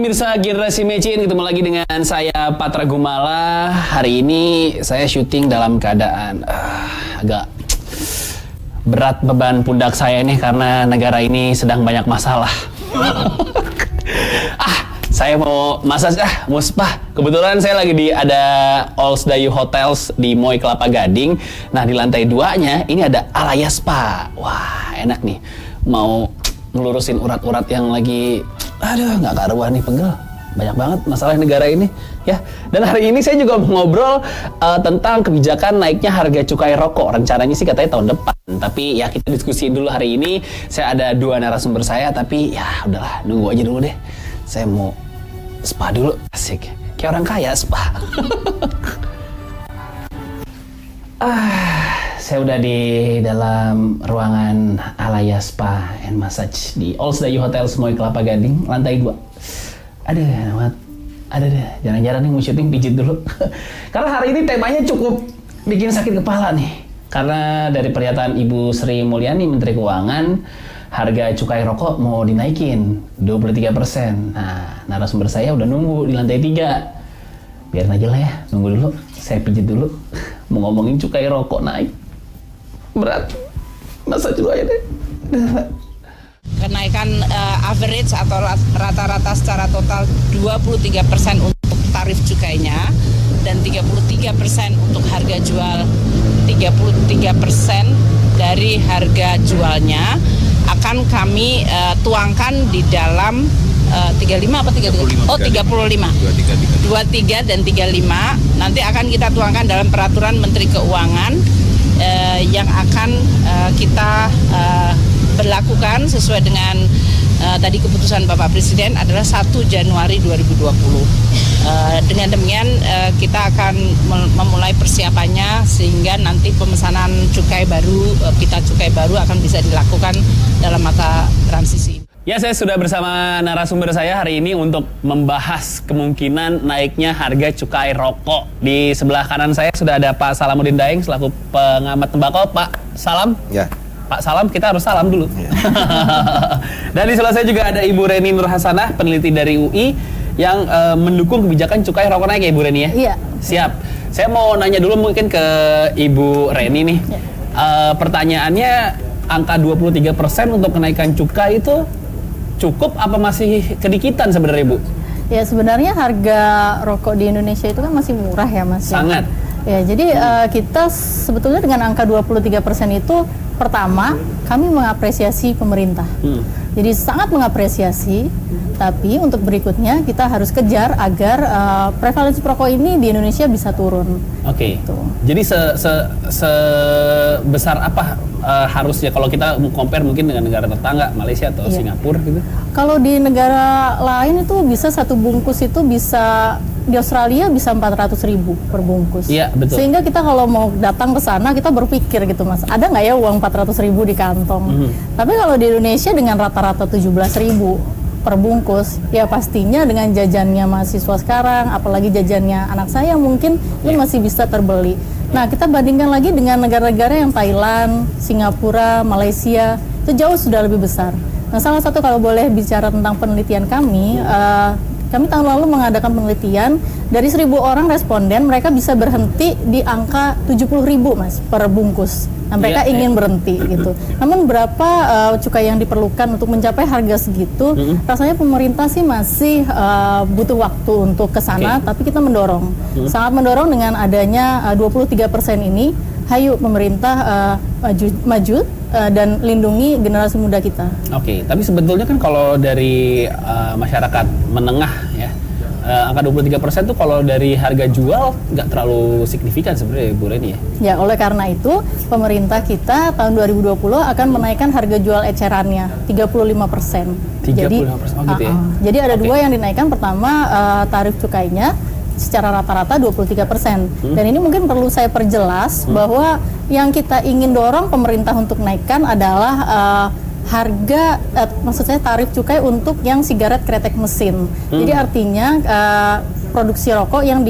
pemirsa Generasi Mecin, ketemu lagi dengan saya Patra Gumala. Hari ini saya syuting dalam keadaan agak berat beban pundak saya nih karena negara ini sedang banyak masalah. Saya mau massage mau spa. Kebetulan saya lagi ada Allsdayu Hotels di Moy Kelapa Gading. Nah, di lantai 2-nya ini ada Alaya Spa. Wah, enak nih. Mau ngelurusin urat-urat yang lagi nggak karuan nih, pegel. Banyak banget masalah negara ini ya. Dan hari ini saya juga mau ngobrol tentang kebijakan naiknya harga cukai rokok. Rencananya sih katanya tahun depan. Tapi ya kita diskusi dulu hari ini. Saya ada 2 narasumber saya, tapi ya udahlah, nunggu aja dulu deh. Saya mau spa dulu, asik. Kayak orang kaya spa. Saya udah di dalam ruangan Alaya Spa and Massage di Allsdayu Hotel Moy Kelapa Gading, lantai 2. Ada deh, jarang-jarang nih mau syuting pijit dulu. Karena hari ini temanya cukup bikin sakit kepala nih. Karena dari pernyataan Ibu Sri Mulyani, Menteri Keuangan, harga cukai rokok mau dinaikin 23%. Nah, narasumber saya udah nunggu di lantai 3. Biarin aja lah ya, nunggu dulu. Saya pijit dulu. Mau ngomongin cukai rokok naik. Berat. Masa dulu aja deh. Kenaikan average atau rata-rata secara total 23% untuk tarif cukainya dan 33% untuk harga jual, 33% dari harga jualnya akan kami tuangkan di dalam 35 apa 33? Oh, 35. 23 dan 35 nanti akan kita tuangkan dalam peraturan Menteri Keuangan yang akan kita berlakukan sesuai dengan tadi keputusan Bapak Presiden adalah 1 Januari 2020. Dengan demikian kita akan memulai persiapannya sehingga nanti pemesanan cukai baru, pita cukai baru akan bisa dilakukan dalam masa transisi. Ya, saya sudah bersama narasumber saya hari ini untuk membahas kemungkinan naiknya harga cukai rokok. Di sebelah kanan saya sudah ada Pak Salamuddin Daeng selaku pengamat tembakau. Pak Salam. Ya. Pak Salam, kita harus salam dulu. Ya. Dan di sebelah saya juga ada Ibu Reni Nurhasanah, peneliti dari UI yang mendukung kebijakan cukai rokok naik ya, Ibu Reni ya? Iya. Siap. Saya mau nanya dulu mungkin ke Ibu Reni nih. Ya. Pertanyaannya, angka 23% untuk kenaikan cukai itu cukup apa masih kedikitan sebenarnya, Bu? Ya, sebenarnya harga rokok di Indonesia itu kan masih murah ya, Mas. Sangat. Ya, jadi kita sebetulnya dengan angka 23% itu pertama kami mengapresiasi pemerintah. Jadi sangat mengapresiasi, tapi untuk berikutnya kita harus kejar agar prevalensi perokok ini di Indonesia bisa turun. Oke. Gitu. Jadi sebesar apa harusnya kalau kita compare mungkin dengan negara tetangga, Malaysia atau Singapura gitu? Kalau di negara lain itu bisa satu bungkus itu bisa di Australia bisa 400.000 per bungkus. Iya, betul. Sehingga kita kalau mau datang ke sana kita berpikir gitu, Mas, ada nggak ya uang 400.000 di kantong? Tapi kalau di Indonesia dengan rata-rata 17.000 per bungkus, ya pastinya dengan jajannya mahasiswa sekarang, apalagi jajannya anak saya mungkin itu masih bisa terbeli. Nah, kita bandingkan lagi dengan negara-negara yang Thailand, Singapura, Malaysia, itu jauh sudah lebih besar. Nah, salah satu kalau boleh bicara tentang penelitian kami tahun lalu mengadakan penelitian dari 1.000 orang responden, mereka bisa berhenti di angka 70.000 Mas per bungkus. Nah, mereka ingin berhenti gitu. Namun berapa cukai yang diperlukan untuk mencapai harga segitu? Rasanya pemerintah sih masih butuh waktu untuk ke sana, tapi kita mendorong, sangat mendorong dengan adanya 23% ini. Hayu pemerintah maju dan lindungi generasi muda kita. Oke, tapi sebetulnya kan kalau dari masyarakat menengah ya, angka 23% tuh kalau dari harga jual nggak terlalu signifikan sebenarnya, Bu Reni ya? Ya, oleh karena itu pemerintah kita tahun 2020 akan menaikkan harga jual ecerannya 35%. 35%, gitu ya? Jadi ada 2 yang dinaikkan. Pertama, tarif cukainya secara rata-rata 23%. Dan ini mungkin perlu saya perjelas bahwa yang kita ingin dorong pemerintah untuk naikkan adalah harga, maksud saya tarif cukai untuk yang sigaret kretek mesin. Jadi artinya produksi rokok yang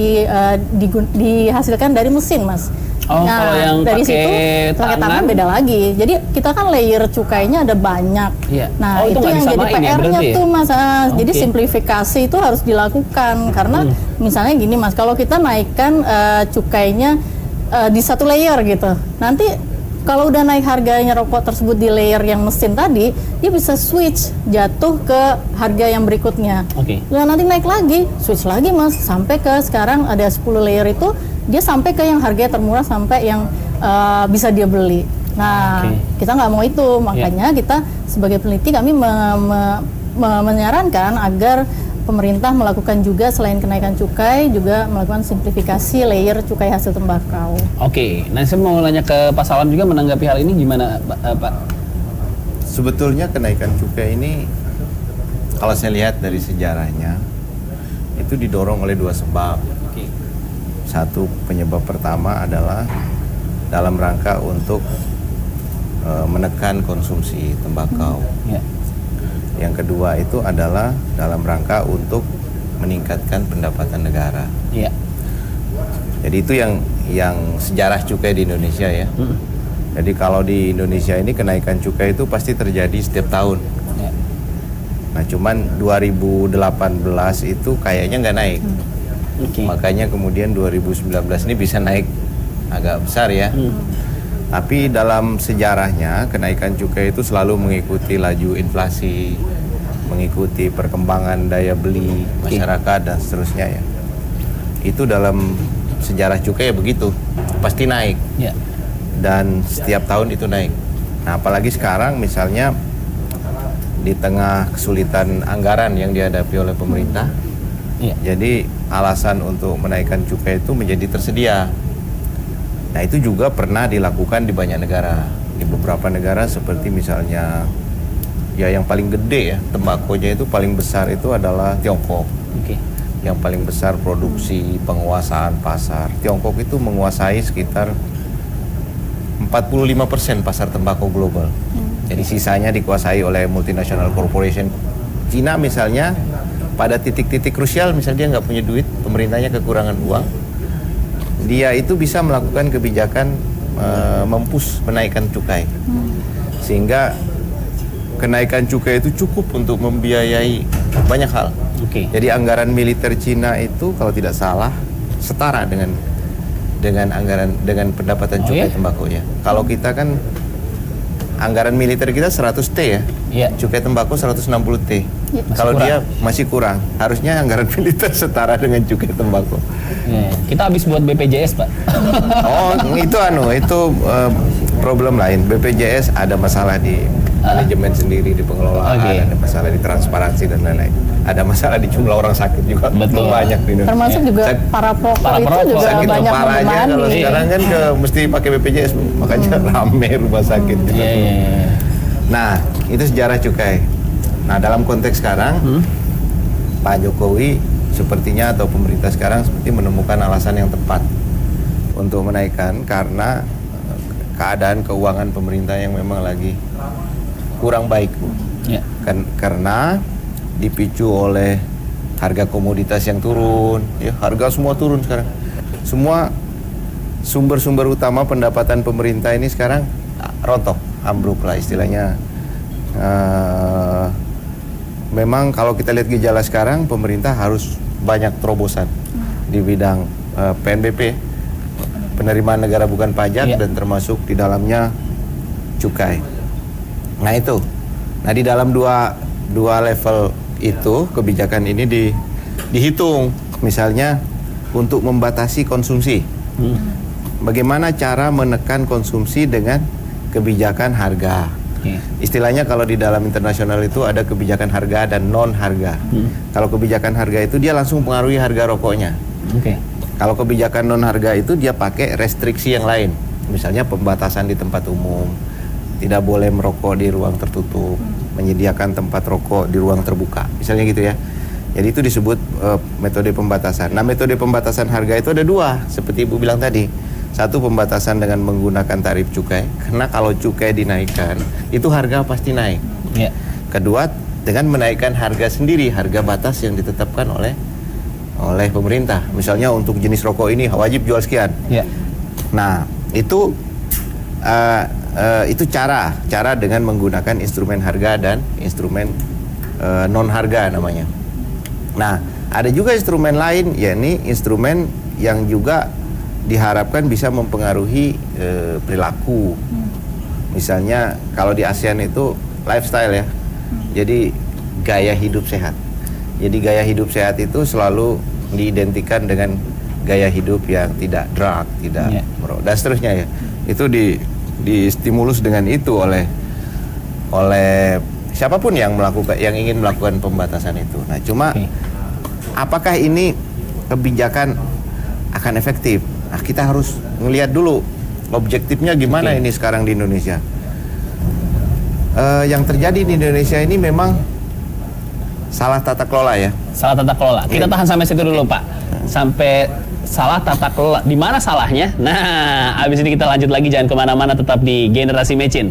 dihasilkan dari mesin, Mas. Oh, kalau yang dari pakai situ pakai tangan beda lagi. Jadi kita kan layer cukainya ada banyak. Iya. Nah, Oh, itu itu nggak yang jadi disamain ya, PR-nya berarti ya? tuh, Mas. Jadi Oke. simplifikasi itu harus dilakukan karena misalnya gini, Mas, kalau kita naikkan cukainya di satu layer gitu. Nanti kalau udah naik harganya rokok tersebut di layer yang mesin tadi, dia bisa switch jatuh ke harga yang berikutnya. Oke. Nah, nanti naik lagi, switch lagi, Mas, sampai ke sekarang ada 10 layer itu dia sampai ke yang harganya termurah sampai yang bisa dia beli. Nah, Oke. kita nggak mau itu, makanya kita sebagai peneliti kami menyarankan agar pemerintah melakukan juga selain kenaikan cukai juga melakukan simplifikasi layer cukai hasil tembakau. Oke, nah saya mau nanya ke Pak Salam juga menanggapi hal ini gimana, Pak? Sebetulnya kenaikan cukai ini kalau saya lihat dari sejarahnya itu didorong oleh dua sebab. Oke. Satu penyebab pertama adalah dalam rangka untuk menekan konsumsi tembakau. Ya. Yang kedua itu adalah dalam rangka untuk meningkatkan pendapatan negara. Iya. Jadi itu yang sejarah cukai di Indonesia ya. Jadi kalau di Indonesia ini kenaikan cukai itu pasti terjadi setiap tahun. Ya. Nah cuman 2018 itu kayaknya nggak naik. Oke. Makanya kemudian 2019 ini bisa naik agak besar ya. Tapi dalam sejarahnya kenaikan cukai itu selalu mengikuti laju inflasi, mengikuti perkembangan daya beli masyarakat dan seterusnya ya. Itu dalam sejarah cukai ya begitu, pasti naik. Ya. Dan setiap tahun itu naik. Nah apalagi sekarang misalnya di tengah kesulitan anggaran yang dihadapi oleh pemerintah, jadi alasan untuk menaikkan cukai itu menjadi tersedia. Nah itu juga pernah dilakukan di banyak negara. Di beberapa negara seperti misalnya ya yang paling gede ya tembakonya itu paling besar itu adalah Tiongkok. Oke. Yang paling besar produksi, penguasaan pasar. Tiongkok itu menguasai sekitar 45% pasar tembakau global. Jadi sisanya dikuasai oleh multinational corporation. Cina misalnya pada titik-titik krusial misalnya dia nggak punya duit, pemerintahnya kekurangan uang, dia itu bisa melakukan kebijakan menaikkan cukai. Sehingga kenaikan cukai itu cukup untuk membiayai banyak hal. Oke. Jadi anggaran militer Cina itu kalau tidak salah setara dengan pendapatan cukai tembakau ya. Kalau kita kan anggaran militer kita 100 T ya. Iya. Cukai tembakau 160 T. Ya. Kalau kurang. dia masih kurang, harusnya anggaran militer setara dengan cukai tembakau. Ya. Kita habis buat BPJS, Pak. Oh, itu problem lain. BPJS ada masalah di manajemen sendiri, di pengelolaan, Oke. ada masalah di transparansi dan lain-lain. Ada masalah di jumlah orang sakit juga. Betul. Banyak di Indonesia. Termasuk juga para Para perokok itu perokok. juga Sakit banyak kepala aja kalau membebani. sekarang kan mesti pakai BPJS, makanya rame rumah sakit. gitu. Iya, iya, iya. Nah, itu sejarah cukai. Nah, dalam konteks sekarang, Pak Jokowi sepertinya atau pemerintah sekarang seperti menemukan alasan yang tepat untuk menaikkan karena keadaan keuangan pemerintah yang memang lagi kurang baik, Bu. Ya. Karena dipicu oleh harga komoditas yang turun, ya harga semua turun sekarang. Semua sumber-sumber utama pendapatan pemerintah ini sekarang rontok, ambruk lah istilahnya. Memang kalau kita lihat gejala sekarang, pemerintah harus banyak terobosan di bidang PNBP, penerimaan negara bukan pajak, dan termasuk di dalamnya cukai. Nah itu, nah di dalam dua level itu kebijakan ini dihitung, misalnya untuk membatasi konsumsi. Bagaimana cara menekan konsumsi dengan kebijakan harga? Istilahnya kalau di dalam internasional itu ada kebijakan harga dan non harga. Kalau kebijakan harga itu dia langsung pengaruhi harga rokoknya. Kalau kebijakan non harga itu dia pakai restriksi yang lain, misalnya pembatasan di tempat umum, tidak boleh merokok di ruang tertutup, menyediakan tempat rokok di ruang terbuka, misalnya gitu ya. Jadi itu disebut metode pembatasan. Nah, metode pembatasan harga itu ada dua, seperti Ibu bilang tadi. Satu, pembatasan dengan menggunakan tarif cukai, karena kalau cukai dinaikkan, itu harga pasti naik. Kedua, dengan menaikkan harga sendiri, harga batas yang ditetapkan oleh oleh pemerintah. Misalnya untuk jenis rokok ini wajib jual sekian. Ya. Nah, itu cara dengan menggunakan instrumen harga dan instrumen non harga namanya. Nah, ada juga instrumen lain, yakni instrumen yang juga diharapkan bisa mempengaruhi perilaku. Misalnya kalau di ASEAN itu lifestyle ya. Jadi gaya hidup sehat. Jadi gaya hidup sehat itu selalu diidentikan dengan gaya hidup yang tidak drug, tidak merokok dan seterusnya ya. Itu distimulus dengan itu oleh siapapun yang ingin melakukan pembatasan itu. Nah, cuma apakah ini kebijakan akan efektif? Nah, kita harus melihat dulu objektifnya gimana ini sekarang di Indonesia. Yang terjadi di Indonesia ini memang salah tata kelola ya. Salah tata kelola. Kita tahan sampai situ dulu, Pak. Sampai salah tata kelola. Di mana salahnya? Nah, abis ini kita lanjut lagi, jangan kemana-mana, tetap di Generasi Mecin.